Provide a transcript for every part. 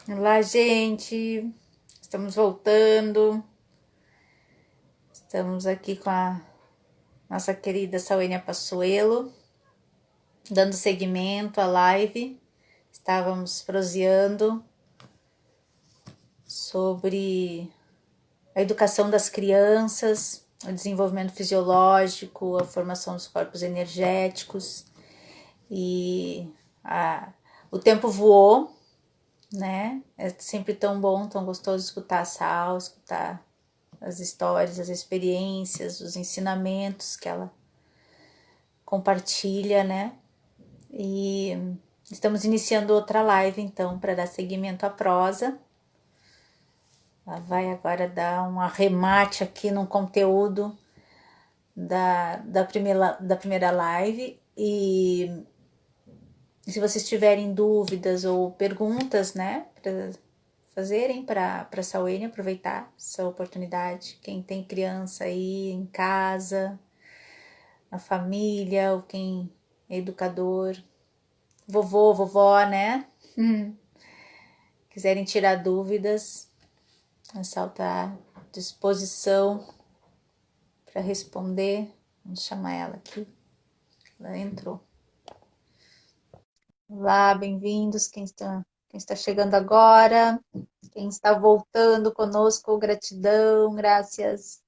Olá, gente. Estamos voltando. Estamos aqui com a nossa querida Sauênia Passuelo, dando seguimento à live. Estávamos proseando sobre a educação das crianças, o desenvolvimento fisiológico, a formação dos corpos energéticos. E o tempo voou, né? É sempre tão bom, tão gostoso escutar a Sal, escutar as histórias, as experiências, os ensinamentos que ela compartilha, né? E estamos iniciando outra live, então, para dar seguimento à prosa. Ela vai agora dar um arremate aqui no conteúdo da primeira live. E se vocês tiverem dúvidas ou perguntas, né, para fazerem para a Sauênia, aproveitar essa oportunidade. Quem tem criança aí em casa, na família, ou quem é educador, vovô, vovó, né? Quiserem tirar dúvidas, a Sal tá à disposição para responder. Vamos chamar ela aqui. Ela entrou. Olá, bem-vindos. Quem está chegando agora, quem está voltando conosco, gratidão, graças.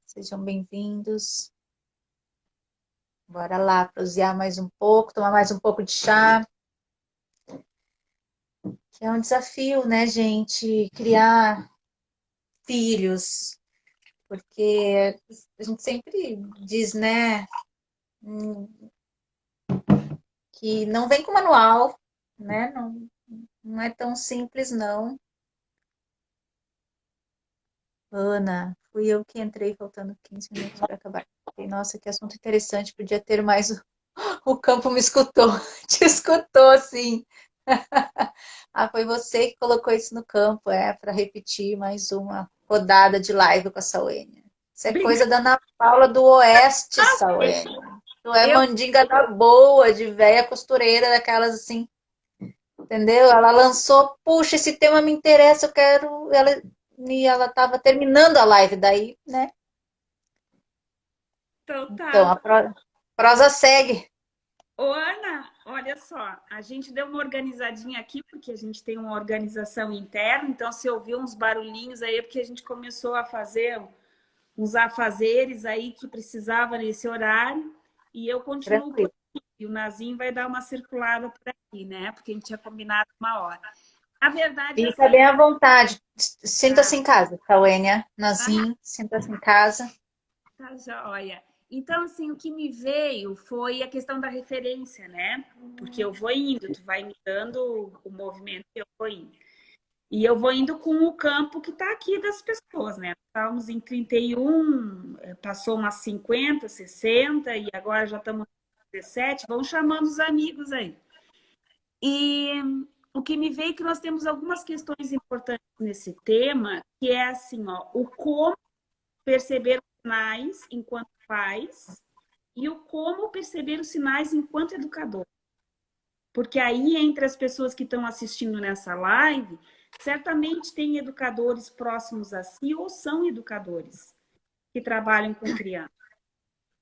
Sejam bem-vindos. Bora lá, prosear mais um pouco, tomar mais um pouco de chá. Que é um desafio, né, gente? Criar filhos, porque a gente sempre diz, né, que não vem com manual, né? Não é tão simples, não. Ana, fui eu que entrei faltando 15 minutos para acabar. Nossa, que assunto interessante, podia ter mais. O campo me escutou, te escutou, sim. Ah, foi você que colocou isso no campo, para repetir mais uma rodada de live com a Sauênia. Isso é coisa Obrigada. da Ana Paula do Oeste, Sauênia. Tu é Eu, mandinga da boa, de véia costureira, daquelas assim, entendeu? Ela lançou, puxa, esse tema me interessa, eu quero. E ela estava terminando a live daí, né? então Então, tá. a prosa segue. Ô, Ana, olha só, a gente deu uma organizadinha aqui, porque a gente tem uma organização interna, então se ouvir uns barulhinhos aí, é porque a gente começou a fazer uns afazeres aí que precisava nesse horário, e eu continuo por Tranquilo. aqui, e o Nazinho vai dar uma circulada por aqui, né? Porque a gente tinha combinado uma hora. A verdade é Fica assim, bem à vontade. tá? Sinta-se em casa, Sauênia. Ah, Nazinho, sinta-se em casa. tá joia. Então, assim, o que me veio foi a questão da referência, né? Porque eu vou indo, tu vai me dando o movimento que eu vou indo. E eu vou indo com o campo que está aqui das pessoas, né? Estávamos em 31, passou umas 50, 60 e agora já estamos em 17. Vão chamando os amigos aí. E o que me veio é que nós temos algumas questões importantes nesse tema, que é assim, ó, o como perceber os sinais enquanto pais e o como perceber os sinais enquanto educador. Porque aí, entre as pessoas que estão assistindo nessa live, certamente tem educadores próximos a si ou são educadores que trabalham com crianças.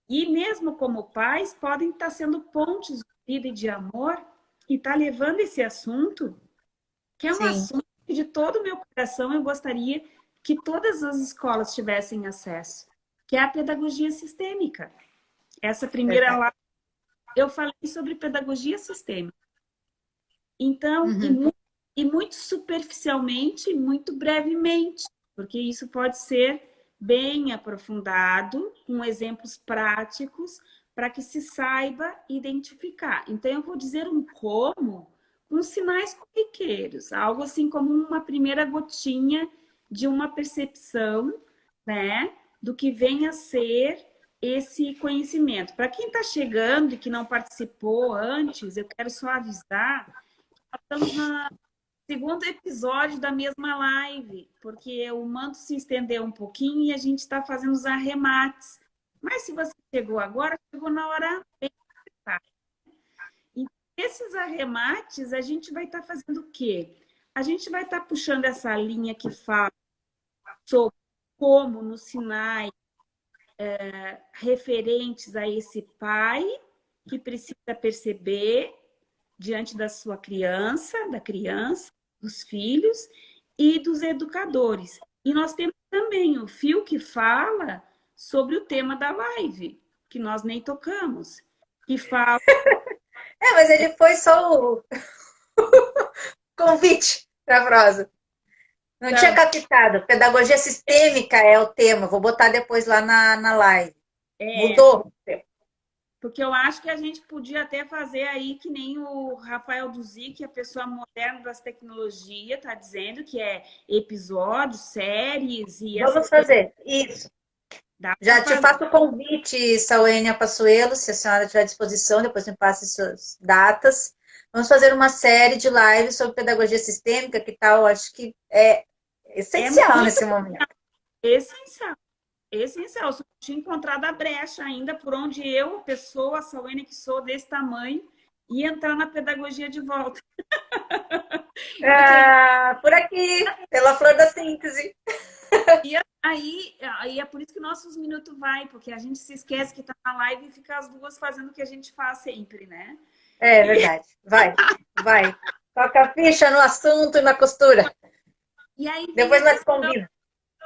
E mesmo como pais, podem estar sendo pontes de vida e de amor e estar levando esse assunto, que é um Sim, assunto que de todo o meu coração eu gostaria que todas as escolas tivessem acesso, que é a pedagogia sistêmica. Essa primeira verdade. live eu falei sobre pedagogia sistêmica. Então, Uhum. e muito superficialmente, muito brevemente, porque isso pode ser bem aprofundado, com exemplos práticos, para que se saiba identificar. Então, eu vou dizer um como com sinais corriqueiros, algo assim como uma primeira gotinha de uma percepção, né, do que vem a ser esse conhecimento. Para quem está chegando e que não participou antes, eu quero só avisar, estamos no segundo episódio da mesma live, porque o manto se estendeu um pouquinho e a gente está fazendo os arremates. Mas se você chegou agora, chegou na hora bem. esses arremates, a gente vai estar fazendo o quê? A gente vai estar puxando essa linha que fala sobre como nos sinais referentes a esse pai que precisa perceber diante da sua criança, da criança, dos filhos e dos educadores. E nós temos também o fio que fala sobre o tema da live, que nós nem tocamos, que fala... Mas ele foi só o convite para a prosa. Não tinha captado. Pedagogia sistêmica é o tema. Vou botar depois lá na live. Mudou. Porque eu acho que a gente podia até fazer aí que nem o Rafael Duzic, a pessoa moderna das tecnologias, está dizendo que é episódios, séries e Vamos fazer isso. Já te faço o convite, Sauênia Passuelo, se a senhora tiver à disposição, depois me passe suas datas. Vamos fazer uma série de lives sobre pedagogia sistêmica, que tal? Acho que é essencial nesse momento. Essencial. Essencial. Só tinha encontrado a brecha ainda por onde eu, pessoa, a Sauênia que sou desse tamanho, ia entrar na pedagogia de volta. Por aqui, pela flor da síntese. E aí é por isso que nossos minutos vai, porque a gente se esquece que está na live e fica as duas fazendo o que a gente faz sempre, né? É verdade. Vai. Toca a ficha no assunto e na costura. E aí depois nós combinamos.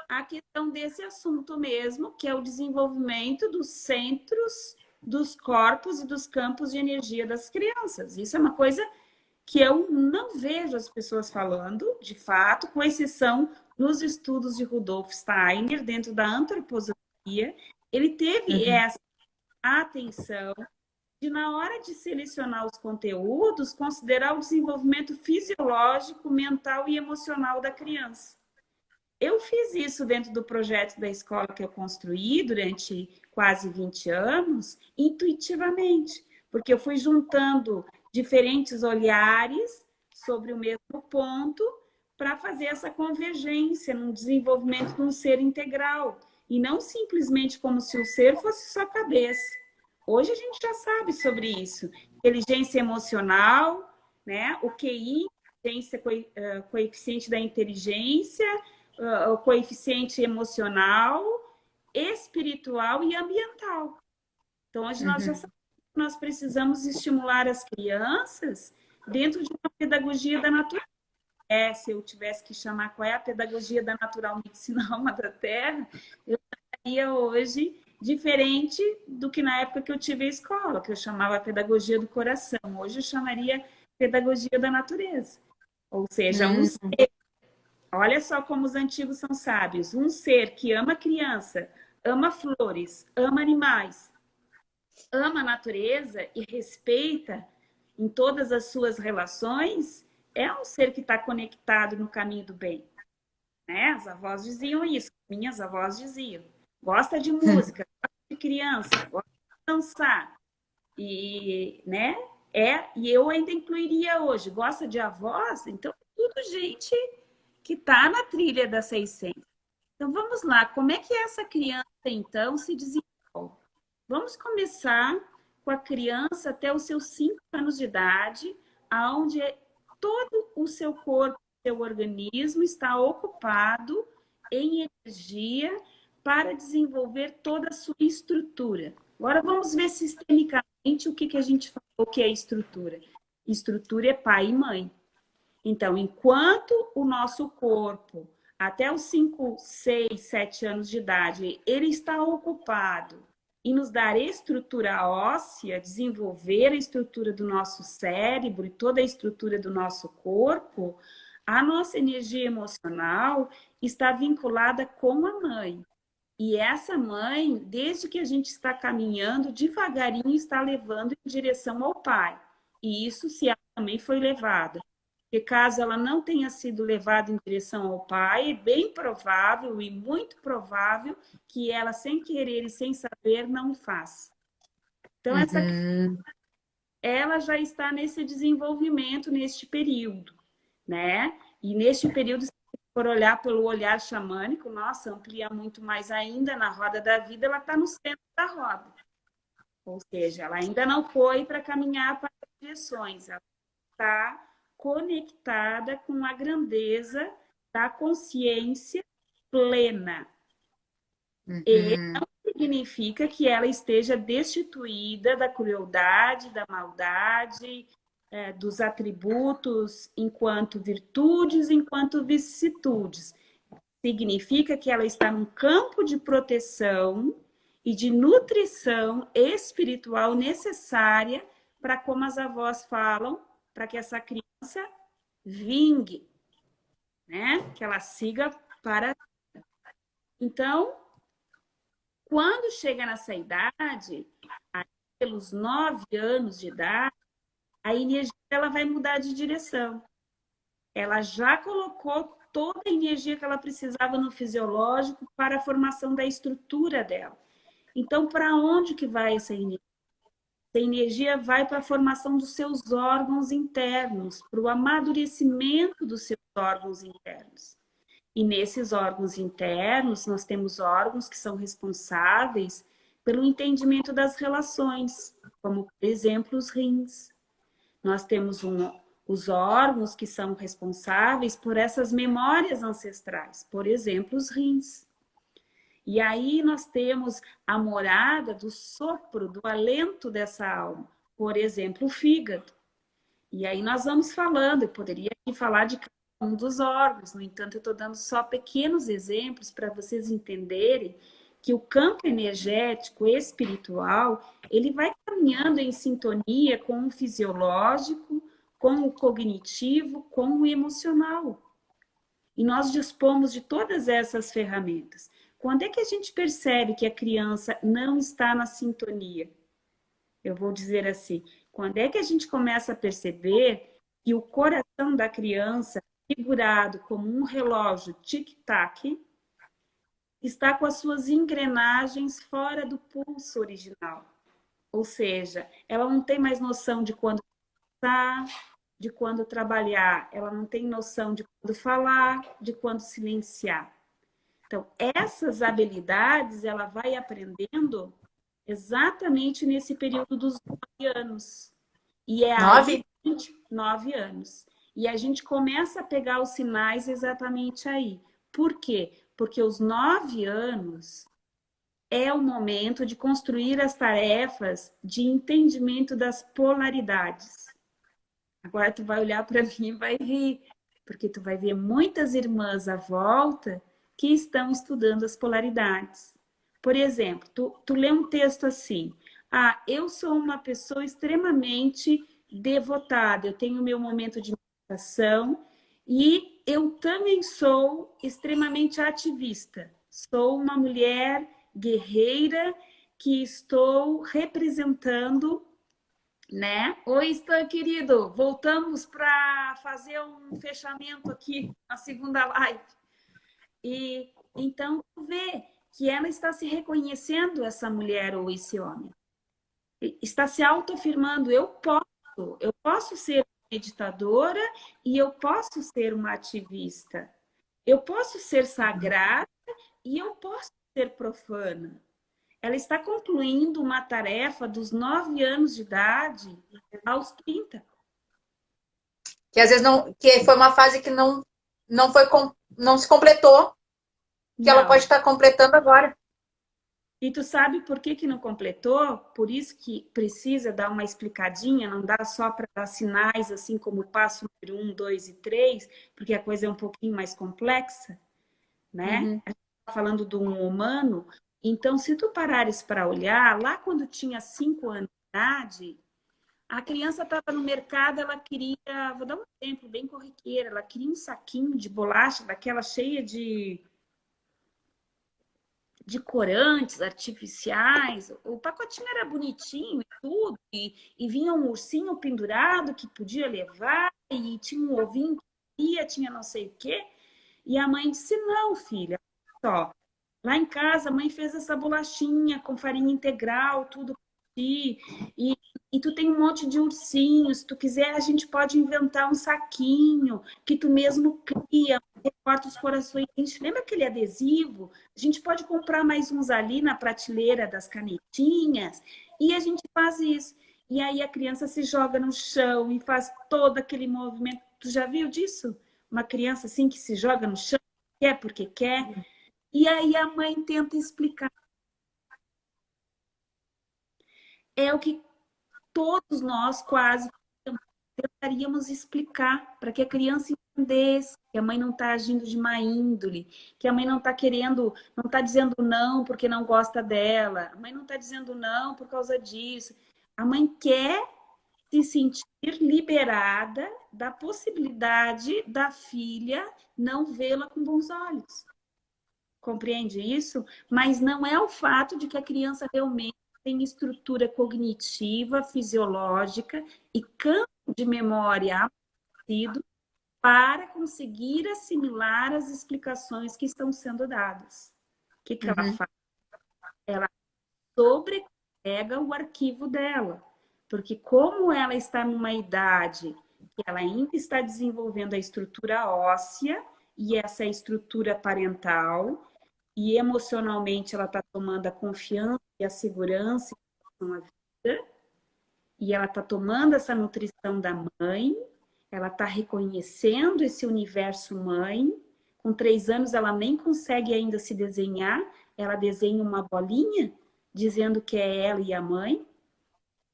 A questão desse assunto mesmo, que é o desenvolvimento dos centros, dos corpos e dos campos de energia das crianças. Isso é uma coisa que eu não vejo as pessoas falando, de fato, com exceção nos estudos de Rudolf Steiner, dentro da antroposofia. Ele teve essa atenção de, na hora de selecionar os conteúdos, considerar o desenvolvimento fisiológico, mental e emocional da criança. Eu fiz isso dentro do projeto da escola que eu construí durante quase 20 anos, intuitivamente, porque eu fui juntando diferentes olhares sobre o mesmo ponto para fazer essa convergência no desenvolvimento de um ser integral, e não simplesmente como se o ser fosse só cabeça. Hoje a gente já sabe sobre isso. Inteligência emocional, né? O QI, coeficiente da inteligência, o coeficiente emocional, espiritual e ambiental. Então, hoje nós já sabemos que nós precisamos estimular as crianças dentro de uma pedagogia da natureza. Se eu tivesse que chamar qual é a pedagogia da natural medicina alma da terra, eu chamaria hoje diferente do que na época que eu tive a escola, que eu chamava pedagogia do coração. Hoje eu chamaria pedagogia da natureza. Ou seja, um ser. Olha só como os antigos são sábios. Um ser que ama criança, ama flores, ama animais, ama a natureza e respeita em todas as suas relações, é um ser que está conectado no caminho do bem. Né? As avós diziam isso, minhas avós diziam. Gosta de música, gosta de criança, gosta de dançar. E, né? E eu ainda incluiria hoje, gosta de avós? Então, tudo gente que está na trilha da 600. Então, vamos lá. Como é que essa criança, então, se desenvolve? Vamos começar com a criança até os seus 5 anos de idade, onde todo o seu corpo, seu organismo está ocupado em energia para desenvolver toda a sua estrutura. Agora, vamos ver sistemicamente o que a gente falou que é estrutura. Estrutura é pai e mãe. Então, enquanto o nosso corpo, até os 5, 6, 7 anos de idade, ele está ocupado em nos dar estrutura óssea, desenvolver a estrutura do nosso cérebro e toda a estrutura do nosso corpo, a nossa energia emocional está vinculada com a mãe. E essa mãe, desde que a gente está caminhando, devagarinho está levando em direção ao pai. E isso se ela também foi levada. Porque caso ela não tenha sido levada em direção ao pai, é bem provável e muito provável que ela, sem querer e sem saber, não faça. Então, ela já está nesse desenvolvimento, neste período, né? E neste período, se for olhar pelo olhar xamânico, nossa, amplia muito mais ainda na roda da vida, ela está no centro da roda. Ou seja, ela ainda não foi para caminhar para direções. Ela está conectada com a grandeza da consciência plena. E não significa que ela esteja destituída da crueldade, da maldade, dos atributos enquanto virtudes, enquanto vicissitudes. Significa que ela está num campo de proteção e de nutrição espiritual necessária para, como as avós falam, para que essa criança vingue, né? Que ela siga para... Então, quando chega nessa idade, aí, pelos 9 anos de idade, a energia ela vai mudar de direção. Ela já colocou toda a energia que ela precisava no fisiológico para a formação da estrutura dela. Então, para onde que vai essa energia? Essa energia vai para a formação dos seus órgãos internos, para o amadurecimento dos seus órgãos internos. E nesses órgãos internos, nós temos órgãos que são responsáveis pelo entendimento das relações, como, por exemplo, os rins. Nós temos os órgãos que são responsáveis por essas memórias ancestrais, por exemplo, os rins. E aí nós temos a morada do sopro, do alento dessa alma, por exemplo, o fígado. E aí nós vamos falando, eu poderia aqui falar de cada um dos órgãos, no entanto, eu estou dando só pequenos exemplos para vocês entenderem que o campo energético espiritual, ele vai caminhando em sintonia com o fisiológico, com o cognitivo, com o emocional. E nós dispomos de todas essas ferramentas. Quando é que a gente percebe que a criança não está na sintonia? Eu vou dizer assim, quando é que a gente começa a perceber que o coração da criança, figurado como um relógio tic-tac, está com as suas engrenagens fora do pulso original. Ou seja, ela não tem mais noção de quando passar, de quando trabalhar, ela não tem noção de quando falar, de quando silenciar. Então, essas habilidades ela vai aprendendo exatamente nesse período dos 9 anos. E é 9? Aí, 9 anos. E a gente começa a pegar os sinais exatamente aí. Por quê? Porque os 9 anos é o momento de construir as tarefas de entendimento das polaridades. Agora tu vai olhar para mim e vai rir, porque tu vai ver muitas irmãs à volta que estão estudando as polaridades. Por exemplo, tu lê um texto assim, eu sou uma pessoa extremamente devotada, eu tenho o meu momento de meditação e eu também sou extremamente ativista. Sou uma mulher guerreira que estou representando, né? Oi, Stan, querido, voltamos para fazer um fechamento aqui na segunda live. E então tu vê que ela está se reconhecendo, essa mulher ou esse homem. Está se autoafirmando, eu posso ser meditadora e eu posso ser uma ativista. Eu posso ser sagrada e eu posso ser profana. Ela está concluindo uma tarefa dos 9 anos de idade aos 30. Que às vezes não, que foi uma fase que não se completou, que ela pode estar completando agora. E tu sabe por que não completou? Por isso que precisa dar uma explicadinha, não dá só para dar sinais, assim como o passo número 1, 2 e 3, porque a coisa é um pouquinho mais complexa, né? A gente está falando de um humano. Então, se tu parares para olhar, lá quando tinha 5 anos de idade, a criança estava no mercado, ela queria, vou dar um exemplo bem corriqueiro, ela queria um saquinho de bolacha, daquela cheia de corantes artificiais. O pacotinho era bonitinho e tudo, e vinha um ursinho pendurado que podia levar, e tinha um ovinho que ia, tinha não sei o quê. E a mãe disse, não, filha, só, lá em casa a mãe fez essa bolachinha com farinha integral, tudo para ti, e tu tem um monte de ursinhos, se tu quiser a gente pode inventar um saquinho que tu mesmo cria, recorta os corações. Lembra aquele adesivo? A gente pode comprar mais uns ali na prateleira das canetinhas e a gente faz isso. e aí a criança se joga no chão e faz todo aquele movimento. Tu já viu disso? Uma criança assim que se joga no chão, quer porque quer, e aí a mãe tenta explicar. É o que todos nós quase tentaríamos explicar para que a criança entendesse que a mãe não está agindo de má índole, que a mãe não está querendo, não está dizendo não porque não gosta dela, a mãe não está dizendo não por causa disso. A mãe quer se sentir liberada da possibilidade da filha não vê-la com bons olhos. Compreende isso? Mas não é o fato de que a criança realmente tem estrutura cognitiva, fisiológica e campo de memória aparecido para conseguir assimilar as explicações que estão sendo dadas. O que ela faz? Ela sobrecarrega o arquivo dela. Porque como ela está numa idade que ela ainda está desenvolvendo a estrutura óssea e essa estrutura parental, e emocionalmente ela está tomando a confiança e a segurança com a vida, e ela está tomando essa nutrição da mãe, ela está reconhecendo esse universo mãe. Com 3 anos ela nem consegue ainda se desenhar, ela desenha uma bolinha dizendo que é ela e a mãe,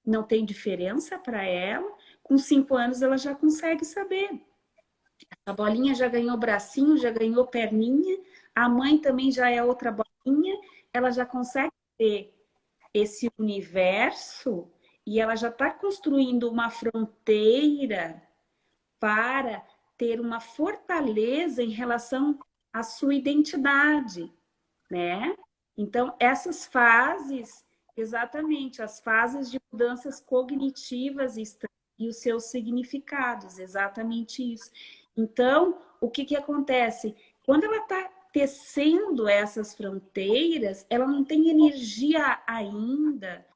não tem diferença para ela. Com 5 anos ela já consegue saber. A bolinha já ganhou bracinho, já ganhou perninha, a mãe também já é outra bolinha, ela já consegue ter esse universo e ela já está construindo uma fronteira para ter uma fortaleza em relação à sua identidade, né? Então, essas fases, exatamente, as fases de mudanças cognitivas e os seus significados, exatamente isso. Então, o que acontece? Quando ela está tecendo essas fronteiras, ela não tem energia ainda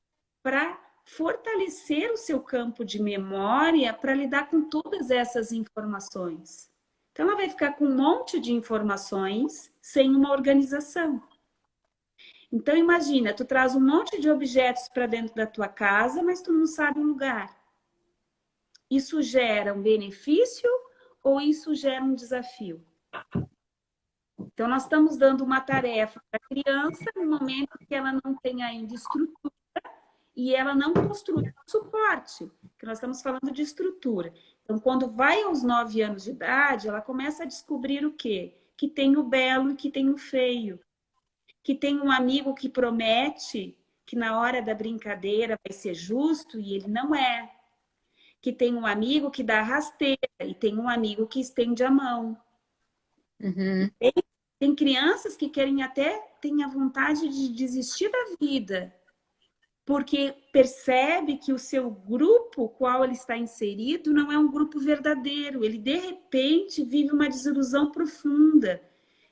para fortalecer o seu campo de memória para lidar com todas essas informações. Então, ela vai ficar com um monte de informações sem uma organização. Então, imagina, tu traz um monte de objetos para dentro da tua casa, mas tu não sabe o lugar. Isso gera um benefício ou isso gera um desafio? Então, nós estamos dando uma tarefa para a criança no momento que ela não tem ainda estrutura e ela não construiu suporte, que nós estamos falando de estrutura. Então, quando vai aos 9 anos de idade, ela começa a descobrir o quê? Que tem o belo e que tem o feio. Que tem um amigo que promete que na hora da brincadeira vai ser justo e ele não é. Que tem um amigo que dá rasteira e tem um amigo que estende a mão. Tem crianças que querem até, têm a vontade de desistir da vida, porque percebe que o seu grupo, qual ele está inserido, não é um grupo verdadeiro. Ele, de repente, vive uma desilusão profunda,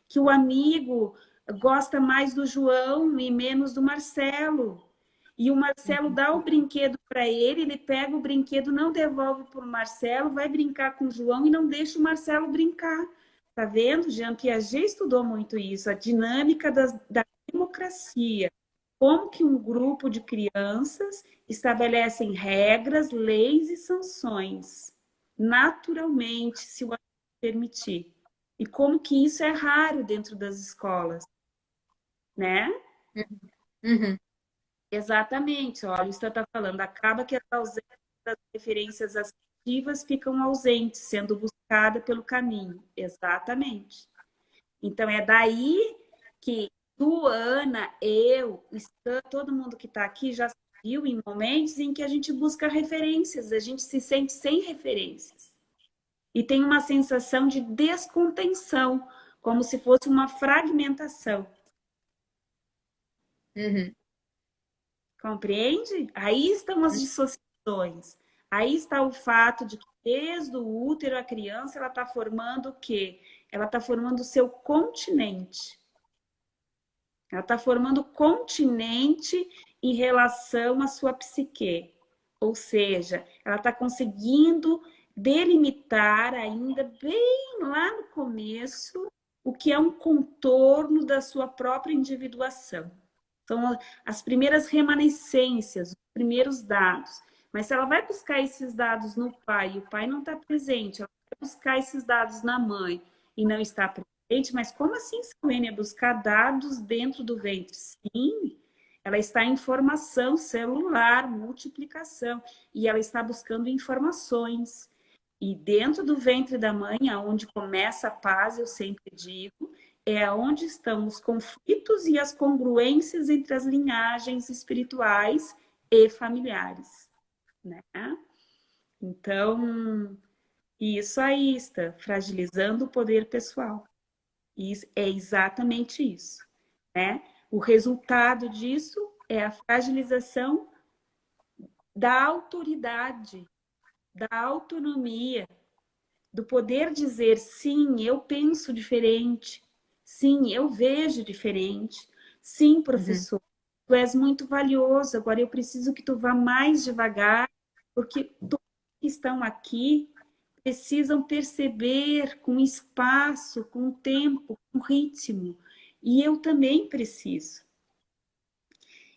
que o amigo gosta mais do João e menos do Marcelo. E o Marcelo dá o brinquedo para ele, ele pega o brinquedo, não devolve para o Marcelo, vai brincar com o João e não deixa o Marcelo brincar. Tá vendo? Jean Piaget estudou muito isso, a dinâmica da democracia. Como que um grupo de crianças estabelecem regras, leis e sanções, naturalmente, se o permitir. E como que isso é raro dentro das escolas, né? Exatamente, olha, o Stan está falando, acaba que as ausências das referências afetivas ficam ausentes, sendo buscada pelo caminho. Exatamente. Então, é daí que tu, Ana, eu, o Stan, todo mundo que está aqui já viu em momentos em que a gente busca referências, a gente se sente sem referências. E tem uma sensação de descontenção, como se fosse uma fragmentação. Compreende? Aí estão as dissociações. Aí está o fato de que desde o útero a criança ela está formando o quê? Ela está formando o seu continente. Ela está formando o continente em relação à sua psique. Ou seja, ela está conseguindo delimitar ainda bem lá no começo o que é um contorno da sua própria individuação. São as primeiras remanescências, os primeiros dados. Mas se ela vai buscar esses dados no pai e o pai não está presente, ela vai buscar esses dados na mãe e não está presente, mas como assim, Silene, buscar dados dentro do ventre? Sim, ela está em formação celular, multiplicação, e ela está buscando informações. E dentro do ventre da mãe, aonde começa a paz, eu sempre digo, é onde estão os conflitos e as congruências entre as linhagens espirituais e familiares, né? Então, isso aí está fragilizando o poder pessoal. Isso é exatamente isso, né? O resultado disso é a fragilização da autoridade, da autonomia, do poder dizer sim, eu penso diferente, sim, eu vejo diferente, sim, professor, tu és muito valioso, agora eu preciso que tu vá mais devagar, porque todos que estão aqui precisam perceber com espaço, com tempo, com ritmo, e eu também preciso.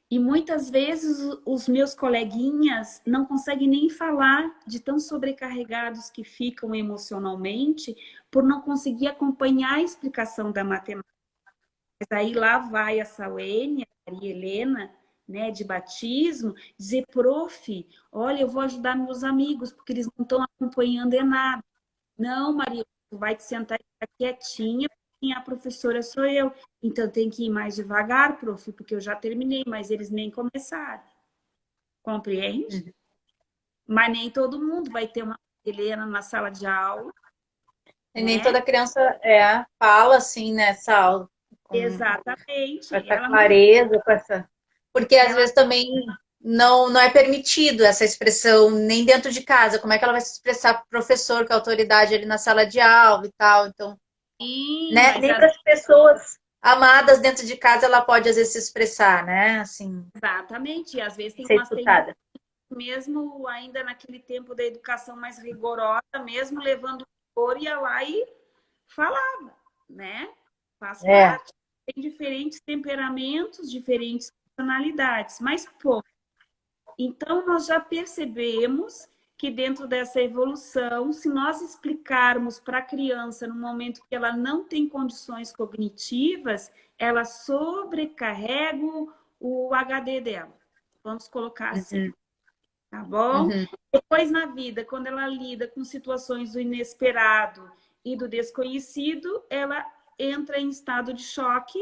E muitas vezes os meus coleguinhas não conseguem nem falar de tão sobrecarregados que ficam emocionalmente por não conseguir acompanhar a explicação da matemática. Mas aí lá vai a Sauênia, a Maria Helena, né, de batismo, dizer, prof, olha, eu vou ajudar meus amigos, porque eles não estão acompanhando em nada. Não, Maria, tu vai te sentar e ficar quietinha, porque a professora sou eu. Então tem que ir mais devagar, prof, porque eu já terminei, mas eles nem começaram. Compreende? Mas nem todo mundo vai ter uma Helena na sala de aula. E nem toda criança fala assim nessa aula. Exatamente. Com essa clareza, com essa. Porque às vezes também não é permitido essa expressão nem dentro de casa. Como é que ela vai se expressar para o professor, que é a autoridade ali na sala de aula e tal? Então, Sim, né? Nem para as pessoas amadas dentro de casa ela pode às vezes se expressar, né? Assim, exatamente. E às vezes tem ser umas escutada. mesmo ainda naquele tempo da educação mais rigorosa, mesmo levando rigor, ia lá e falava, né? Faz parte. Tem diferentes temperamentos, diferentes personalidades, mas pô. Então nós já percebemos que dentro dessa evolução, se nós explicarmos para a criança no momento que ela não tem condições cognitivas, ela sobrecarrega o HD dela. Vamos colocar assim. Tá bom? Depois na vida, quando ela lida com situações do inesperado e do desconhecido, ela entra em estado de choque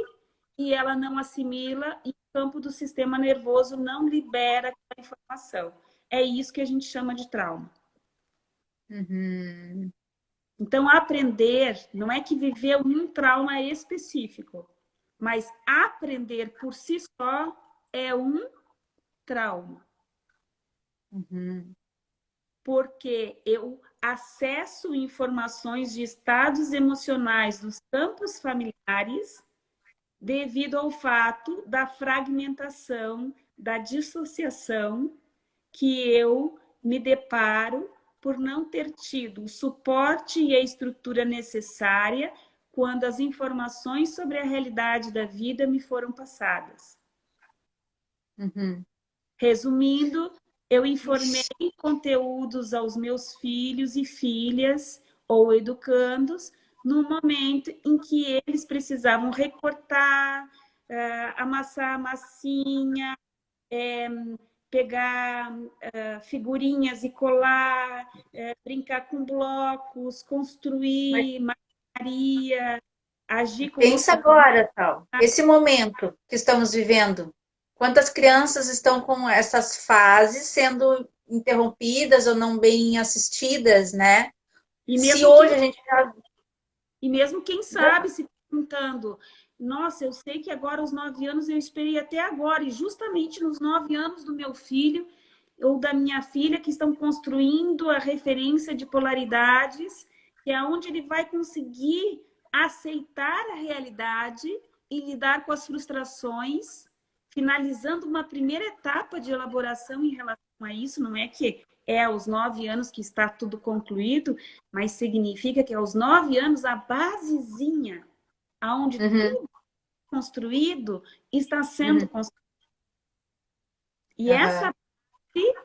e ela não assimila e o campo do sistema nervoso não libera aquela informação. É isso que a gente chama de trauma. Então, aprender não é que viveu um trauma específico, mas aprender por si só é um trauma. Porque eu acesso informações de estados emocionais dos campos familiares devido ao fato da fragmentação, da dissociação que eu me deparo por não ter tido o suporte e a estrutura necessária quando as informações sobre a realidade da vida me foram passadas. Resumindo, eu informei conteúdos aos meus filhos e filhas ou educandos no momento em que eles precisavam recortar, amassar a massinha, pegar figurinhas e colar, brincar com blocos, construir maquinaria, agir como... Pensa agora, tal, esse momento que estamos vivendo. Quantas crianças estão com essas fases sendo interrompidas ou não bem assistidas, né? Se hoje a gente já... E mesmo quem sabe se perguntando, nossa, eu sei que agora aos 9 anos eu esperei até agora, e justamente nos 9 anos do meu filho ou da minha filha que estão construindo a referência de polaridades, que é onde ele vai conseguir aceitar a realidade e lidar com as frustrações, finalizando uma primeira etapa de elaboração em relação a isso. Não é que é aos 9 anos que está tudo concluído, mas significa que aos 9 anos a basezinha, aonde tudo construído, está sendo construído. E essa base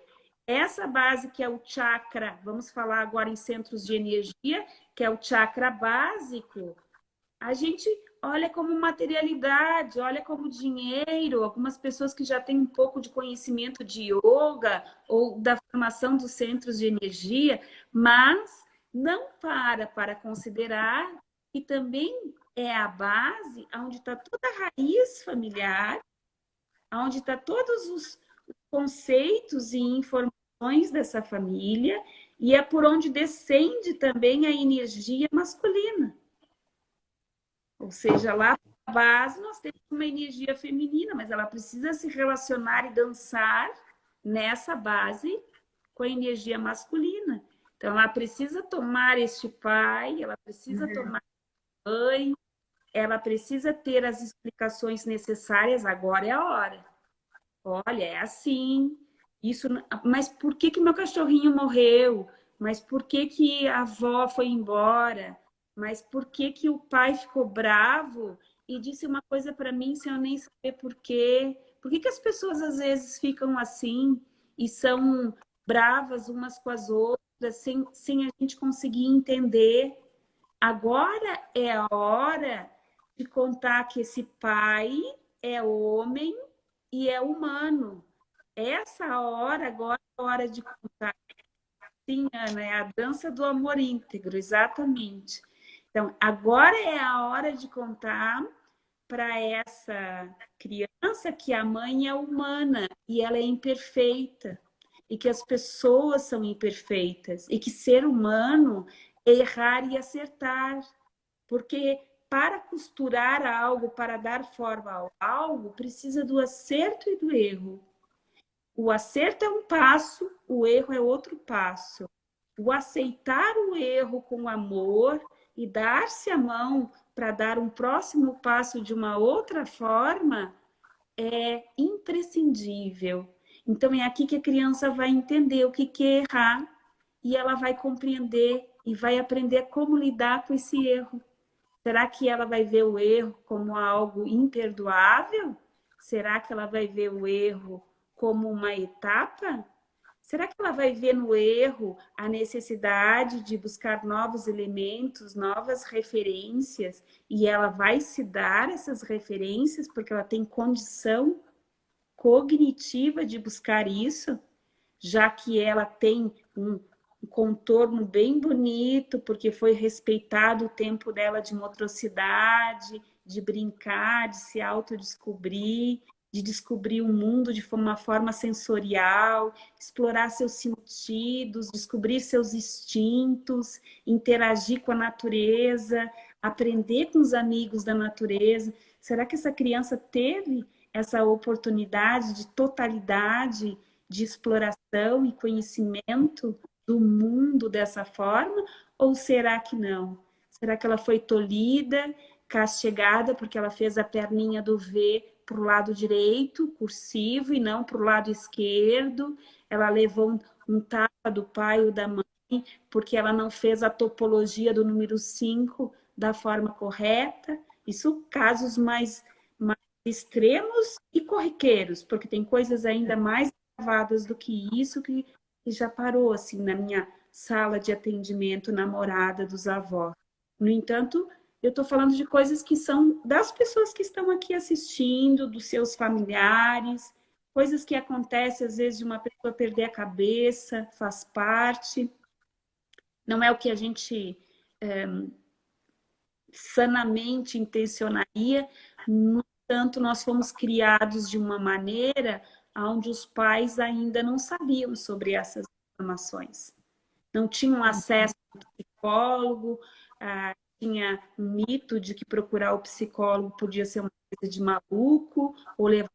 essa base que é o chakra, vamos falar agora em centros de energia, que é o chakra básico, a gente olha como materialidade, olha como dinheiro. Algumas pessoas que já têm um pouco de conhecimento de yoga ou da formação dos centros de energia, mas não para considerar que também é a base onde está toda a raiz familiar, onde está todos os conceitos e informações dessa família, e é por onde descende também a energia masculina. Ou seja, lá na base nós temos uma energia feminina, mas ela precisa se relacionar e dançar nessa base com a energia masculina. Então, ela precisa tomar este pai, ela precisa tomar mãe, ela precisa ter as explicações necessárias. Agora é a hora. Olha, é assim. Isso, mas por que que meu cachorrinho morreu? Mas por que que a avó foi embora? Mas por que que o pai ficou bravo e disse uma coisa para mim sem eu nem saber por quê? Por que que as pessoas às vezes ficam assim e são bravas umas com as outras sem a gente conseguir entender? Agora é a hora de contar que esse pai é homem e é humano. Essa hora agora é a hora de contar. Sim, Ana, é a dança do amor íntegro, exatamente. Então, agora é a hora de contar para essa criança que a mãe é humana e ela é imperfeita, e que as pessoas são imperfeitas, e que ser humano é errar e acertar. Porque para costurar algo, para dar forma a algo, precisa do acerto e do erro. O acerto é um passo, o erro é outro passo. O aceitar o erro com amor e dar-se a mão para dar um próximo passo de uma outra forma é imprescindível. Então, é aqui que a criança vai entender o que é errar e ela vai compreender e vai aprender como lidar com esse erro. Será que ela vai ver o erro como algo imperdoável? Será que ela vai ver o erro como uma etapa? Será que ela vai ver no erro a necessidade de buscar novos elementos, novas referências, e ela vai se dar essas referências porque ela tem condição cognitiva de buscar isso, já que ela tem um contorno bem bonito, porque foi respeitado o tempo dela de motricidade, de brincar, de se autodescobrir, de descobrir o mundo de uma forma sensorial, explorar seus sentidos, descobrir seus instintos, interagir com a natureza, aprender com os amigos da natureza. Será que essa criança teve essa oportunidade de totalidade, de exploração e conhecimento do mundo dessa forma? Ou será que não? Será que ela foi tolhida, castigada, porque ela fez a perninha do V para o lado direito, cursivo, e não para o lado esquerdo? Ela levou um tapa do pai ou da mãe, porque ela não fez a topologia do número 5 da forma correta? Isso casos mais extremos e corriqueiros, porque tem coisas ainda mais gravadas do que isso que já parou assim na minha sala de atendimento na morada dos avós. No entanto, eu estou falando de coisas que são das pessoas que estão aqui assistindo, dos seus familiares, coisas que acontecem às vezes de uma pessoa perder a cabeça, faz parte. Não é o que a gente sanamente intencionaria. No entanto, nós fomos criados de uma maneira onde os pais ainda não sabiam sobre essas informações. Não tinham acesso ao psicólogo, tinha um mito de que procurar o psicólogo podia ser uma coisa de maluco, ou levar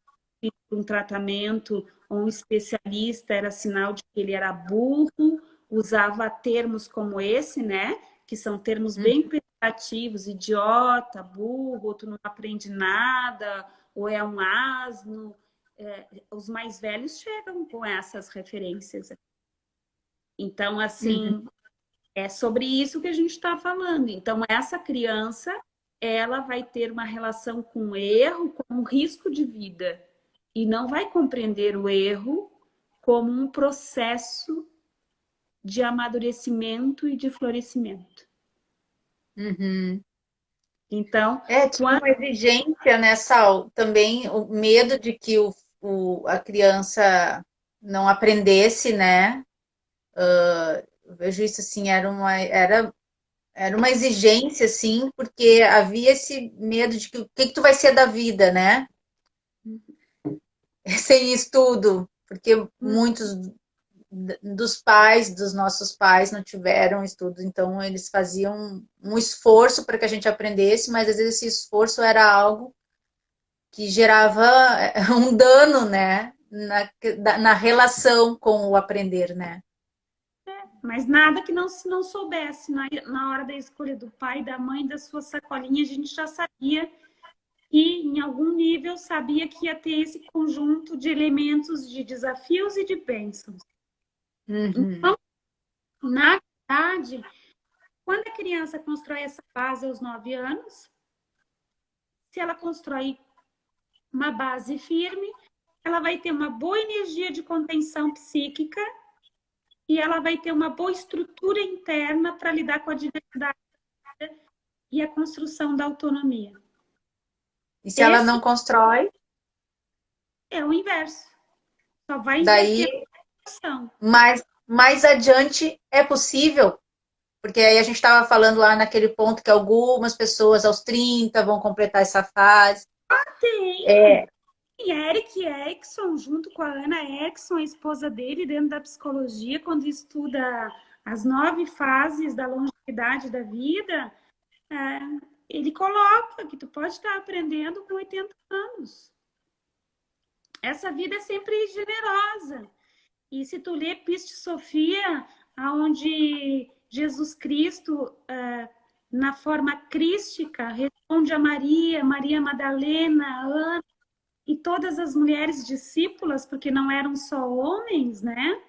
um tratamento ou um especialista era sinal de que ele era burro, usava termos como esse, né? Que são termos bem pejorativos, idiota, burro, tu não aprende nada, ou é um asno. Os mais velhos chegam com essas referências. Então, assim, é sobre isso que a gente está falando. Então, essa criança, ela vai ter uma relação com o erro, com um risco de vida. E não vai compreender o erro como um processo de amadurecimento e de florescimento. Uhum. Então, Tinha uma exigência, né, Sal? Também o medo de que a criança não aprendesse, né? Eu vejo isso assim, era uma exigência, assim, porque havia esse medo de que o que tu vai ser da vida, né? Sem estudo, porque muitos dos pais, dos nossos pais, não tiveram estudo, então eles faziam um esforço para que a gente aprendesse, mas às vezes esse esforço era algo que gerava um dano, né, na relação com o aprender, né? mas nada que não soubesse. Na hora da escolha do pai, da mãe, da sua sacolinha, a gente já sabia e, em algum nível, sabia que ia ter esse conjunto de elementos de desafios e de bênçãos. Uhum. Então, na verdade, quando a criança constrói essa base aos 9 anos, se ela constrói uma base firme, ela vai ter uma boa energia de contenção psíquica e ela vai ter uma boa estrutura interna para lidar com a diversidade e a construção da autonomia. E se ela não constrói? É o inverso. Só vai Daí, inverter a situação. mais adiante é possível, porque aí a gente estava falando lá naquele ponto que algumas pessoas aos 30 vão completar essa fase. Tem. E Eric Erickson, junto com a Ana Erickson, a esposa dele, dentro da psicologia, quando estuda as 9 fases da longevidade da vida, ele coloca que tu pode estar aprendendo com 80 anos. Essa vida é sempre generosa. E se tu lê Piste Sofia, onde Jesus Cristo, na forma crística, responde a Maria, Maria Madalena, Ana, e todas as mulheres discípulas, porque não eram só homens, né?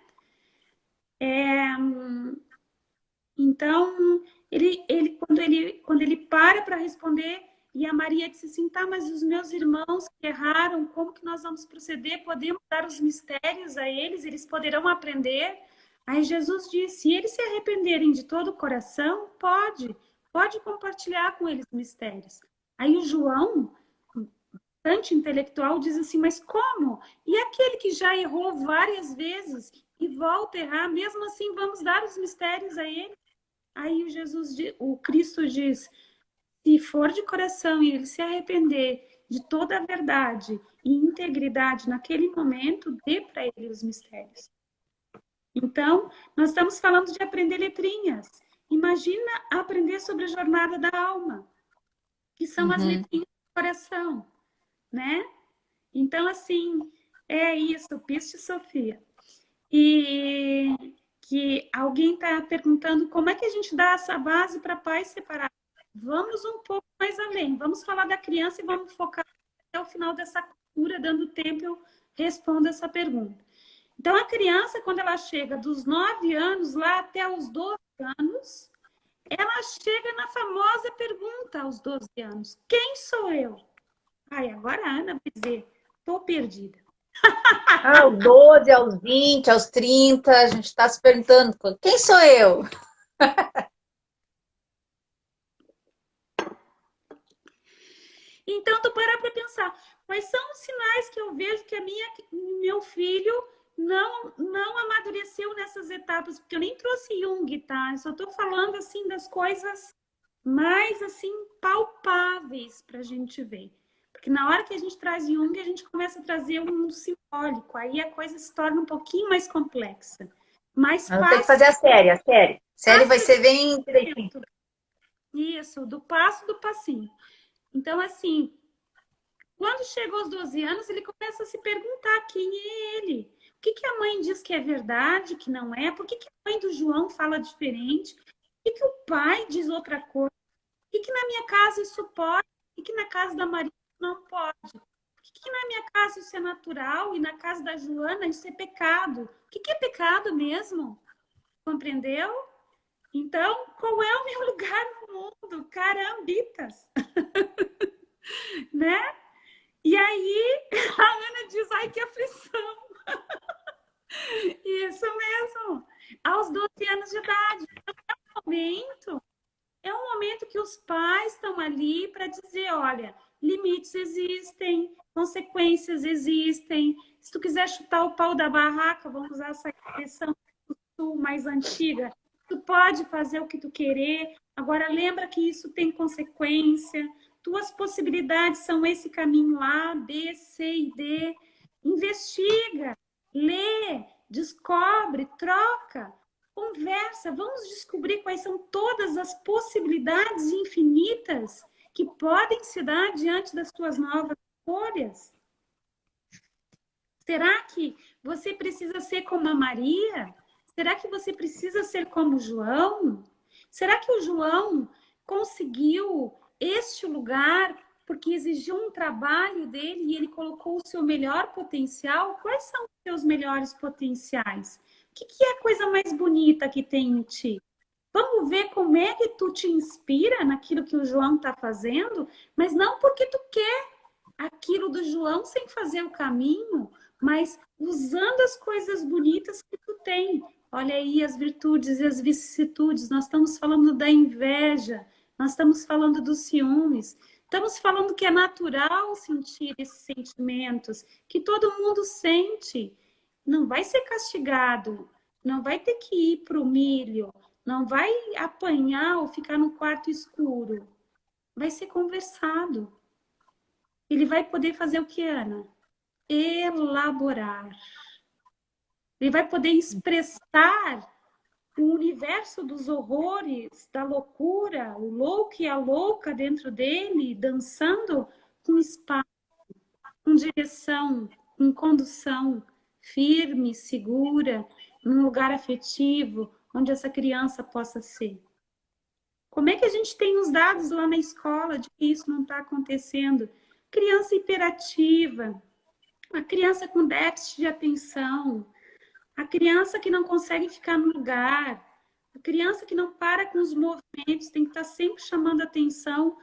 Então, quando ele para responder, e a Maria disse assim, tá, mas os meus irmãos que erraram, como que nós vamos proceder? Podemos dar os mistérios a eles? Eles poderão aprender? Aí Jesus disse, se eles se arrependerem de todo o coração, pode compartilhar com eles mistérios. Aí o João, bastante intelectual, diz assim, mas como? E aquele que já errou várias vezes e volta a errar, mesmo assim vamos dar os mistérios a ele? Aí o Cristo diz, se for de coração e ele se arrepender de toda a verdade e integridade naquele momento, dê para ele os mistérios. Então, nós estamos falando de aprender letrinhas. Imagina aprender sobre a jornada da alma, que são as letrinhas do coração, né? Então, assim, é isso, Piste Sofia. E que alguém está perguntando como é que a gente dá essa base para pais separados. Vamos um pouco mais além. Vamos falar da criança e vamos focar até o final dessa cultura, dando tempo eu respondo essa pergunta. Então, a criança, quando ela chega dos 9 anos lá até os 12 anos, ela chega na famosa pergunta aos 12 anos. Quem sou eu? Ai, agora a Ana vai dizer, estou perdida. Aos 12, aos 20, aos 30, a gente está se perguntando, quem sou eu? Então, tu parar para pensar, quais são os sinais que eu vejo que meu filho não amadureceu nessas etapas? Porque eu nem trouxe Jung, tá? Eu só estou falando, assim, das coisas mais, assim, palpáveis para a gente ver. Porque na hora que a gente traz Jung, a gente começa a trazer um mundo simbólico. Aí a coisa se torna um pouquinho mais complexa. Mais fácil. Tem que fazer a série. A série vai ser bem direitinho. Isso, do passo do passinho. Então, assim, quando chega aos 12 anos, ele começa a se perguntar quem é ele. O que a mãe diz que é verdade, que não é? Por que a mãe do João fala diferente? Por que o pai diz outra coisa? Por que na minha casa isso pode? Por que na casa da Maria não pode? Por que na minha casa isso é natural e na casa da Joana isso é pecado? O que é pecado mesmo? Compreendeu? Então, qual é o meu lugar no mundo? Carambitas! Né? E aí, a Ana diz, ai, que aflição! Isso mesmo. Aos 12 anos de idade. Momento, é um momento que os pais estão ali para dizer, olha, limites existem, consequências existem. Se tu quiser chutar o pau da barraca, vamos usar essa expressão mais antiga, tu pode fazer o que tu querer. Agora lembra que isso tem consequência. Tuas possibilidades são esse caminho A, B, C e D. Investiga, lê, descobre, troca. Conversa, vamos descobrir quais são todas as possibilidades infinitas que podem se dar diante das tuas novas escolhas. Será que você precisa ser como a Maria? Será que você precisa ser como o João? Será que o João conseguiu este lugar porque exigiu um trabalho dele e ele colocou o seu melhor potencial? Quais são os seus melhores potenciais? O que é a coisa mais bonita que tem em ti? Vamos ver como é que tu te inspira naquilo que o João está fazendo, mas não porque tu quer aquilo do João sem fazer o caminho, mas usando as coisas bonitas que tu tem. Olha aí as virtudes e as vicissitudes. Nós estamos falando da inveja, nós estamos falando dos ciúmes, estamos falando que é natural sentir esses sentimentos, que todo mundo sente. Não vai ser castigado, não vai ter que ir para o milho, não vai apanhar ou ficar no quarto escuro. Vai ser conversado. Ele vai poder fazer o que, Ana? Elaborar. Ele vai poder expressar o universo dos horrores, da loucura, o louco e a louca dentro dele, dançando com espaço, com direção, com condução, firme, segura, num lugar afetivo, onde essa criança possa ser. Como é que a gente tem os dados lá na escola de que isso não está acontecendo? Criança hiperativa, a criança com déficit de atenção, a criança que não consegue ficar no lugar, a criança que não para com os movimentos, tem que estar sempre chamando atenção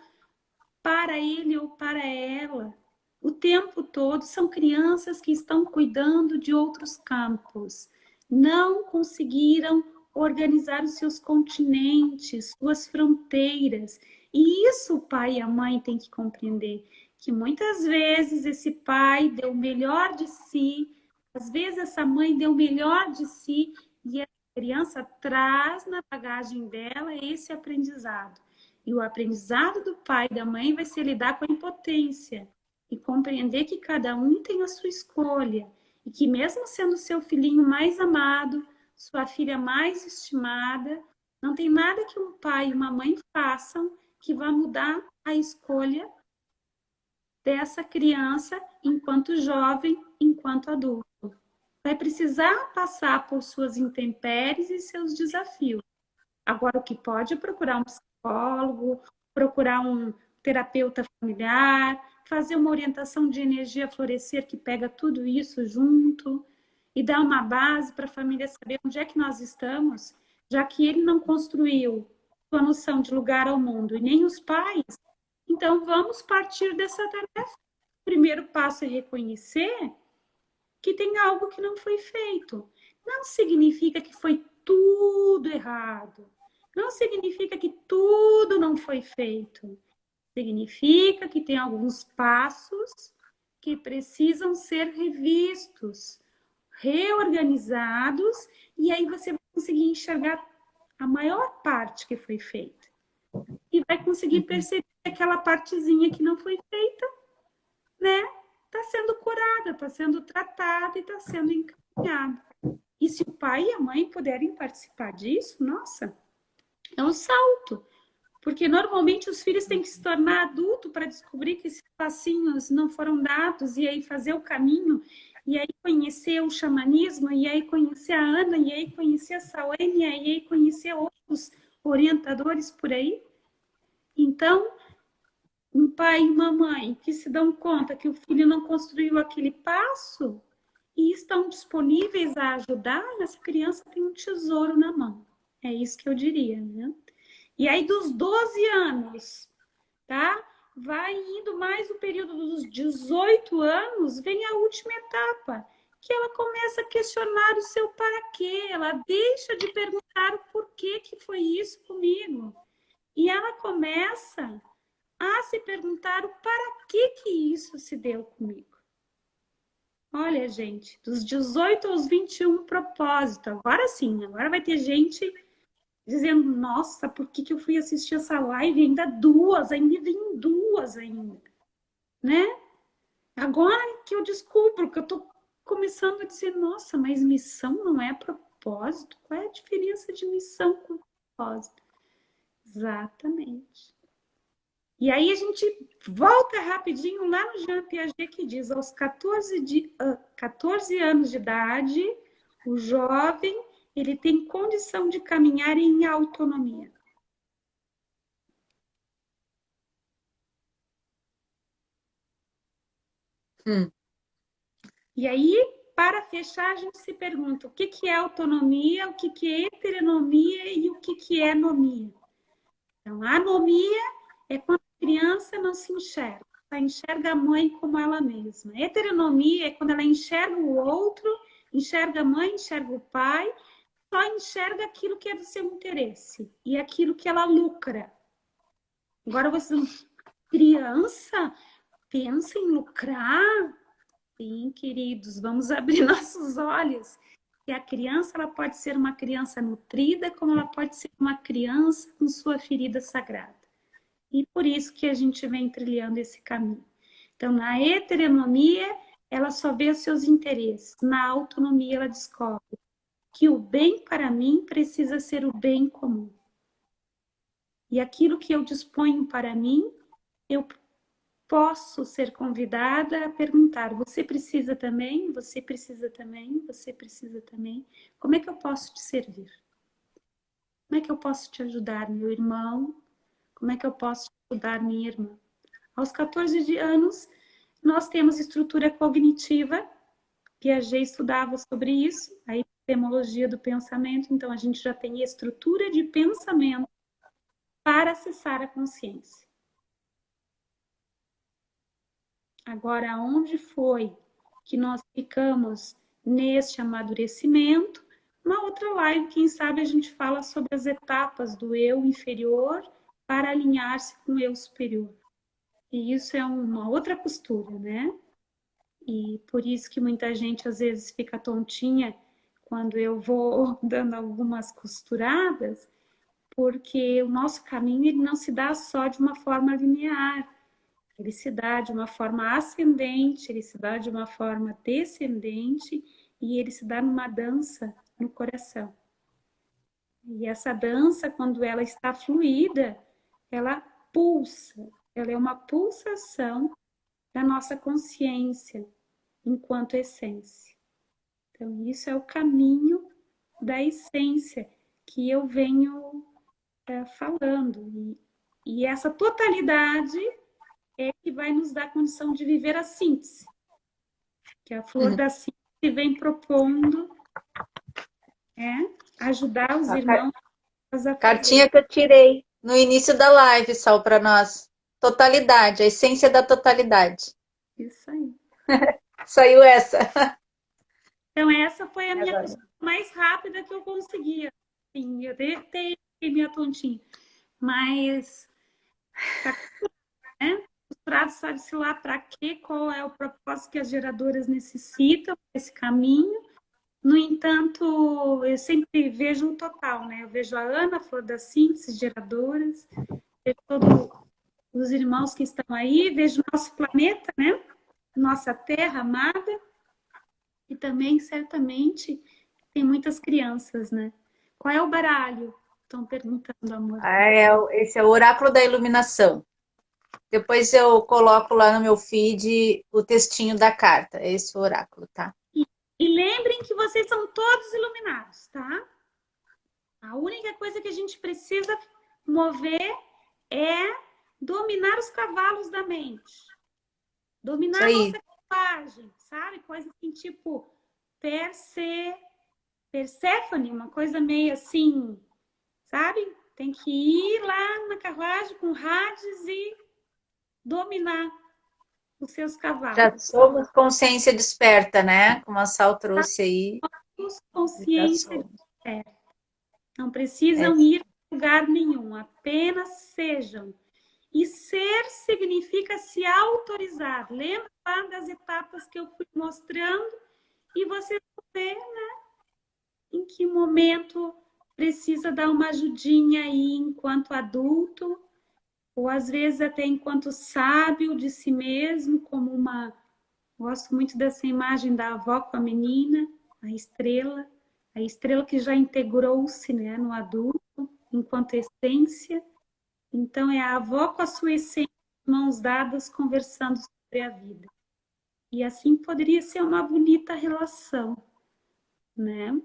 para ele ou para ela. O tempo todo são crianças que estão cuidando de outros campos. Não conseguiram organizar os seus continentes, suas fronteiras. E isso o pai e a mãe têm que compreender, que muitas vezes esse pai deu o melhor de si, às vezes essa mãe deu o melhor de si, e a criança traz na bagagem dela esse aprendizado. E o aprendizado do pai e da mãe vai ser lidar com a impotência e compreender que cada um tem a sua escolha e que mesmo sendo seu filhinho mais amado, sua filha mais estimada, não tem nada que um pai e uma mãe façam que vá mudar a escolha dessa criança enquanto jovem, enquanto adulto. Vai precisar passar por suas intempéries e seus desafios. Agora, o que pode é procurar um psicólogo, procurar um terapeuta familiar, fazer uma orientação de energia florescer que pega tudo isso junto e dá uma base para a família saber onde é que nós estamos, já que ele não construiu sua noção de lugar ao mundo e nem os pais. Então, vamos partir dessa tarefa. O primeiro passo é reconhecer que tem algo que não foi feito. Não significa que foi tudo errado. Não significa que tudo não foi feito. Significa que tem alguns passos que precisam ser revistos, reorganizados, e aí você vai conseguir enxergar a maior parte que foi feita. E vai conseguir perceber aquela partezinha que não foi feita, né? Está sendo curada, está sendo tratada e está sendo encaminhada. E se o pai e a mãe puderem participar disso, nossa, é um salto. Porque normalmente os filhos têm que se tornar adulto para descobrir que esses passinhos não foram dados e aí fazer o caminho, e aí conhecer o xamanismo, e aí conhecer a Ana, e aí conhecer a Saúnia, e aí conhecer outros orientadores por aí. Então, um pai e uma mãe que se dão conta que o filho não construiu aquele passo e estão disponíveis a ajudar, essa criança tem um tesouro na mão. É isso que eu diria, né? E aí, dos 12 anos, tá? Vai indo mais o período dos 18 anos, vem a última etapa, que ela começa a questionar o seu para quê. Ela deixa de perguntar o porquê que foi isso comigo. E ela começa a se perguntar o para que isso se deu comigo. Olha, gente, dos 18 aos 21 propósito. Agora sim, agora vai ter gente dizendo, nossa, por que eu fui assistir essa live? Ainda vem duas ainda, né? Agora que eu descubro, que eu tô começando a dizer, nossa, mas missão não é propósito? Qual é a diferença de missão com propósito? Exatamente. E aí a gente volta rapidinho lá no Jean Piaget, que diz, aos 14 anos de idade, o jovem ele tem condição de caminhar em autonomia. E aí, para fechar, a gente se pergunta o que é autonomia, o que é heteronomia e o que é anomia. Então, a anomia é quando a criança não se enxerga, ela enxerga a mãe como ela mesma. A heteronomia é quando ela enxerga o outro, enxerga a mãe, enxerga o pai, só enxerga aquilo que é do seu interesse e aquilo que ela lucra. Agora, criança, pensa em lucrar? Sim, queridos, vamos abrir nossos olhos. E a criança, ela pode ser uma criança nutrida, como ela pode ser uma criança com sua ferida sagrada. E por isso que a gente vem trilhando esse caminho. Então, na heteronomia, ela só vê os seus interesses. Na autonomia, ela descobre que o bem para mim precisa ser o bem comum. E aquilo que eu disponho para mim, eu posso ser convidada a perguntar, você precisa também? Você precisa também? Você precisa também? Como é que eu posso te servir? Como é que eu posso te ajudar, meu irmão? Como é que eu posso te ajudar, minha irmã? Aos 14 anos, nós temos estrutura cognitiva, Piaget estudava sobre isso, a epistemologia do pensamento, então a gente já tem estrutura de pensamento para acessar a consciência. Agora, onde foi que nós ficamos neste amadurecimento? Uma outra live, quem sabe a gente fala sobre as etapas do eu inferior para alinhar-se com o eu superior. E isso é uma outra postura, né? E por isso que muita gente às vezes fica tontinha quando eu vou dando algumas costuradas, porque o nosso caminho ele não se dá só de uma forma linear. Ele se dá de uma forma ascendente, ele se dá de uma forma descendente e ele se dá numa dança no coração. E essa dança, quando ela está fluida, ela pulsa, ela é uma pulsação da nossa consciência enquanto essência. Então, isso é o caminho da essência que eu venho falando. E essa totalidade é que vai nos dar condição de viver a síntese, que a flor da síntese vem propondo ajudar os irmãos a fazer. Cartinha que eu tirei no início da live, Sal, para nós. Totalidade, a essência da totalidade. Isso aí. Saiu essa. Então, essa foi a minha costura mais rápida que eu conseguia. Sim, eu detei minha tontinha. Mas, né? Costurado sabe-se lá para quê, qual é o propósito que as geradoras necessitam, esse caminho. No entanto, eu sempre vejo o total, né? Eu vejo a Ana, a Flor da Síntese, geradoras, vejo todos os irmãos que estão aí, vejo o nosso planeta, né? Nossa terra amada, e também, certamente, tem muitas crianças, né? Qual é o baralho? Estão perguntando, amor. Esse é o oráculo da iluminação. Depois eu coloco lá no meu feed o textinho da carta. Esse é o oráculo, tá? E lembrem que vocês são todos iluminados, tá? A única coisa que a gente precisa mover é dominar os cavalos da mente. Dominar a nossa linguagem, sabe? Coisa assim, tipo Perséfone, uma coisa meio assim, sabe? Tem que ir lá na carruagem com Hades e dominar. os seus Já cavalos. somos consciência desperta, né? Como a Sal trouxe aí. Somos Já consciência, somos. não É, precisam ir a lugar nenhum, apenas sejam. E ser significa se autorizar. Lembra lá das etapas que eu fui mostrando? E você vê, né, em que momento precisa dar uma ajudinha aí enquanto adulto, ou às vezes até enquanto sábio de si mesmo, como uma... Gosto muito dessa imagem da avó com a menina, a estrela que já integrou-se, né, no adulto, enquanto essência. Então, é a avó com a sua essência, mãos dadas, conversando sobre a vida. E assim poderia ser uma bonita relação, né?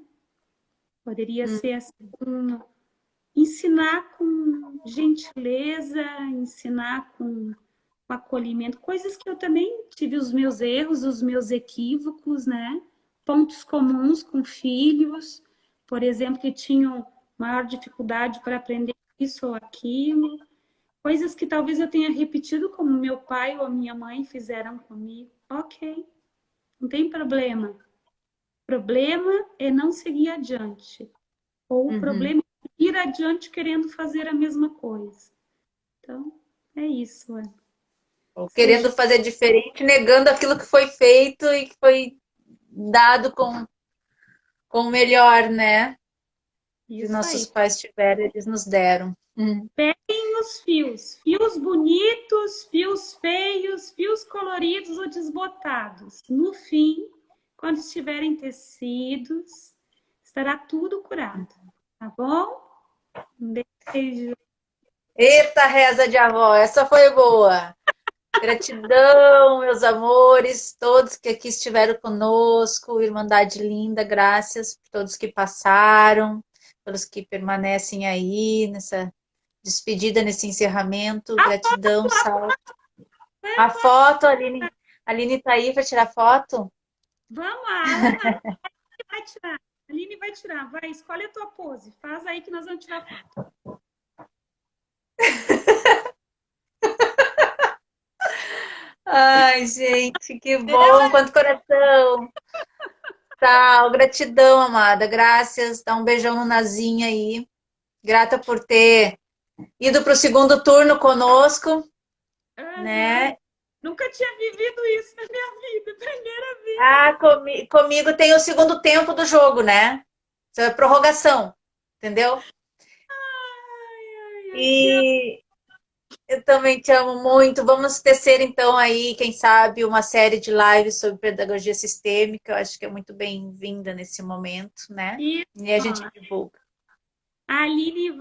Poderia ser assim, ensinar com gentileza, ensinar com acolhimento, coisas que eu também tive os meus erros, os meus equívocos, né? Pontos comuns com filhos, por exemplo, que tinham maior dificuldade para aprender isso ou aquilo, coisas que talvez eu tenha repetido como meu pai ou minha mãe fizeram comigo. Ok, não tem problema. O problema é não seguir adiante. Ou o problema é ir adiante querendo fazer a mesma coisa. Então, é isso. Ou querendo fazer diferente, negando aquilo que foi feito e que foi dado com o melhor, né? Que Isso nossos aí. pais tiveram, eles nos deram. Peguem os fios. Fios bonitos, fios feios, fios coloridos ou desbotados. No fim, quando estiverem tecidos, estará tudo curado. Tá bom? Um beijo. Eita, reza de avó, essa foi boa. Gratidão, meus amores, todos que aqui estiveram conosco, Irmandade linda, graças por todos que passaram, pelos que permanecem aí nessa despedida, nesse encerramento. Gratidão, Sal. A foto, a Aline tá aí para tirar foto? Vamos lá, Ana vai tirar. A Aline vai tirar. Vai, escolhe a tua pose. Faz aí que nós vamos tirar foto. Ai, gente, que bom, quanto coração. Sal, gratidão, amada, graças. Dá um beijão no Nazinho aí. Grata por ter ido para o segundo turno conosco, né? Nunca tinha vivido isso na minha vida, primeira vez. Ah, comigo tem o segundo tempo do jogo, né? Isso é prorrogação, entendeu? E eu também te amo muito. Vamos tecer então aí, quem sabe, uma série de lives sobre pedagogia sistêmica. Eu acho que é muito bem-vinda nesse momento, né? Isso. E a gente divulga. A Aline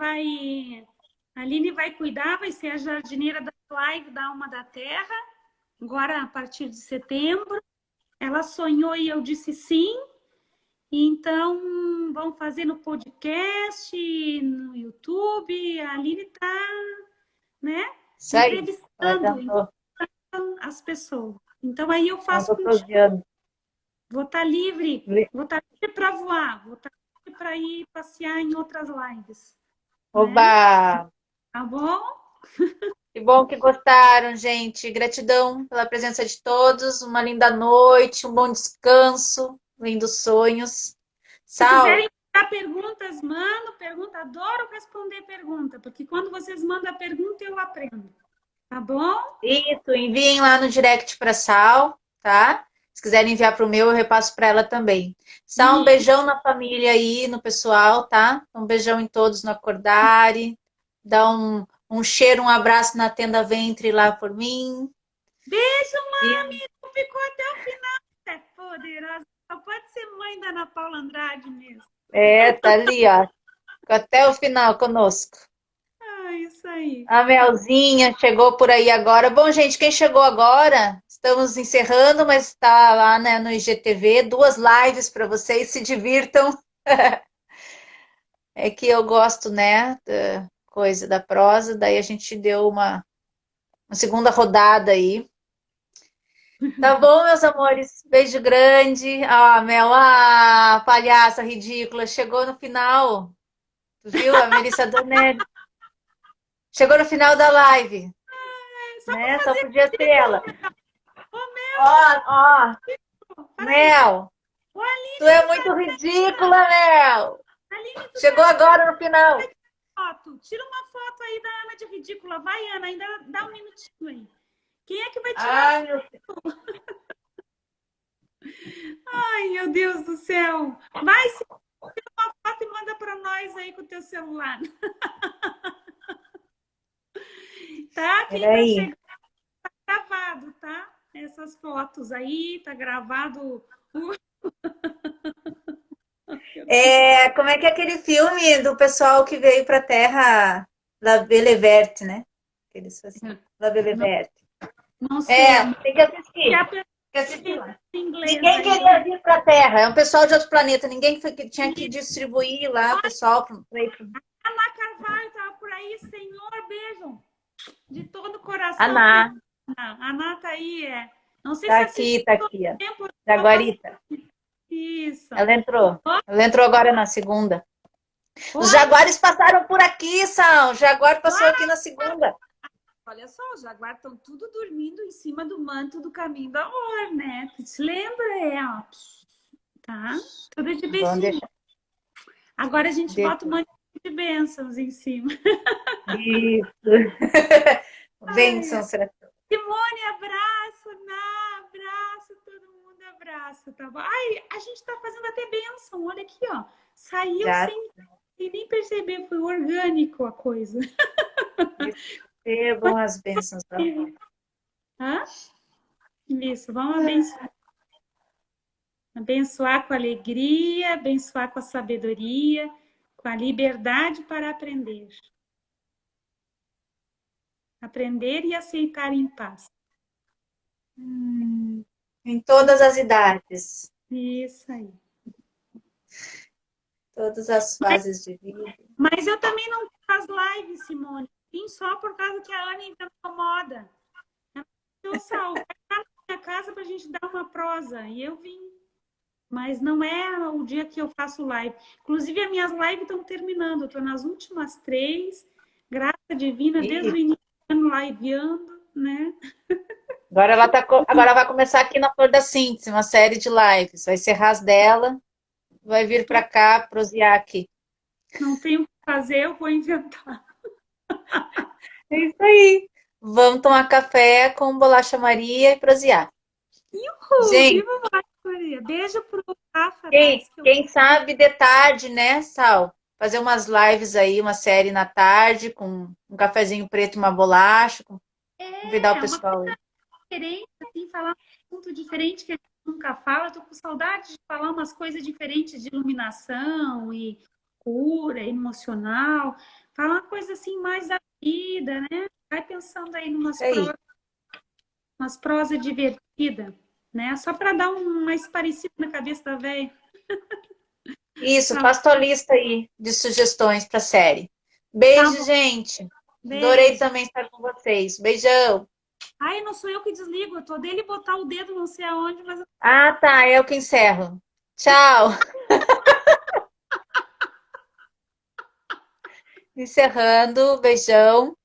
vai cuidar, vai ser a jardineira da live da Alma da Terra, agora a partir de setembro. Ela sonhou e eu disse sim. Então, vamos fazer no podcast, no YouTube. A Aline está, né, entrevistando as pessoas. Então, aí eu faço contigo. Vou estar livre para voar, vou estar livre para ir passear em outras lives. Oba! Né? Tá bom? Que bom que gostaram, gente. Gratidão pela presença de todos. Uma linda noite, um bom descanso, lindos sonhos. Se quiserem mandar perguntas, mando pergunta. Adoro responder pergunta, porque quando vocês mandam a pergunta, eu aprendo. Tá bom? Isso, enviem lá no direct para Sal, tá? Se quiserem enviar para o meu, eu repasso para ela também. Sal, um beijão na família aí, no pessoal, tá? Um beijão em todos no Acordare. Dá um cheiro, um abraço na tenda ventre lá por mim. Beijo, mami! Ficou até o final. É poderosa. Só pode ser mãe da Ana Paula Andrade mesmo. É, tá ali, ó. Ficou até o final conosco. Isso aí. A Melzinha chegou por aí agora. Bom, gente, quem chegou agora, estamos encerrando, mas está lá, né, no IGTV, 2 lives para vocês, se divirtam. É que eu gosto, né, da coisa da prosa, daí a gente deu uma segunda rodada aí. Tá bom, meus amores? Beijo grande. Ah, Mel, palhaça ridícula, chegou no final. Tu viu? A Melissa Donelli. Chegou no final da live. Só podia ser ela. Ó, Mel, Ô, Aline, tu é muito ridícula, Mel. Aline, tu Chegou agora no final. foto. Tira uma foto aí da Ana de ridícula. Vai, Ana, ainda dá um minutinho aí. Quem é que vai tirar? Ai, meu Ai, meu Deus do céu. Vai, se tira uma foto e manda para nós aí com o teu celular. Tá? Quem tá Peraí. chegando, tá gravado, tá? Essas fotos aí, tá gravado. Como é que é aquele filme do pessoal que veio pra Terra, La Belle Verte, né? Eles assim, La Belle Verte. Não sei. Tem que assistir. Que a Tem que assistir. inglês Ninguém aí. queria vir pra Terra, é um pessoal de outro planeta. Ninguém tinha que distribuir lá o pessoal pra ir pro... Ana Carvalho tava por aí, senhor, beijo. De todo o coração. Aná, A Ana tá aí, Não sei tá se aqui, assistiu tá todo aqui, ó. o tempo. Jaguarita. Isso. Ela entrou. Ela entrou agora na segunda. Os Olha, jaguares passaram por aqui, Sal. O jaguar passou aqui na segunda. olha só, os jaguares estão tudo dormindo em cima do manto do caminho do amor, né? Tu te lembra? Ó. Tá? Tudo de Vamos beijinho. deixar. Agora a gente Deixa. bota um monte de bênçãos em cima. Isso. Bênção, será? Simone, abraço, Ná, abraço, todo mundo abraça, tá bom? Ai, a gente tá fazendo até bênção, olha aqui, ó. Saiu Já. sem nem perceber, foi orgânico a coisa. Recebam as bênçãos da mãe. Hã? Isso, vamos abençoar. Abençoar com alegria, abençoar com a sabedoria, com a liberdade para aprender. Aprender e aceitar em paz. Em todas as idades, Isso aí. todas as fases de vida. Mas eu também não faço live, Simone. Vim só por causa que a Ana inventou moda. Eu salvo, vai lá na minha casa pra gente dar uma prosa. E eu vim. Mas não é o dia que eu faço live. Inclusive, as minhas lives estão terminando. Eu estou nas últimas 3. Graça divina, desde o início do ano, liveando, né? Agora vai começar aqui na Flor da Síntese, uma série de lives. Vai ser as dela, vai vir para cá prosear aqui. Não tenho o que fazer, eu vou inventar. É isso aí. Vamos tomar café com bolacha Maria e prosear. Gente, Viva Maria! Beijo pro Rafa. quem sabe de tarde, né, Sal? Fazer umas lives aí, uma série na tarde, com um cafezinho preto e uma bolacha. Convidar o pessoal aí. Diferente, assim, falar um assunto diferente que a gente nunca fala. Tô com saudade de falar umas coisas diferentes de iluminação e cura emocional. Falar uma coisa assim mais da vida, né? Vai pensando aí umas prosas divertidas, né? Só para dar mais parecido na cabeça da velha. Isso, faz tua lista aí de sugestões para série. Beijo, gente. Beijo. Adorei também estar com vocês. Beijão. Ai, não sou eu que desligo. Eu tô dele botar o dedo não sei aonde, mas... Ah, tá. Eu que encerro. Tchau. Encerrando. Beijão.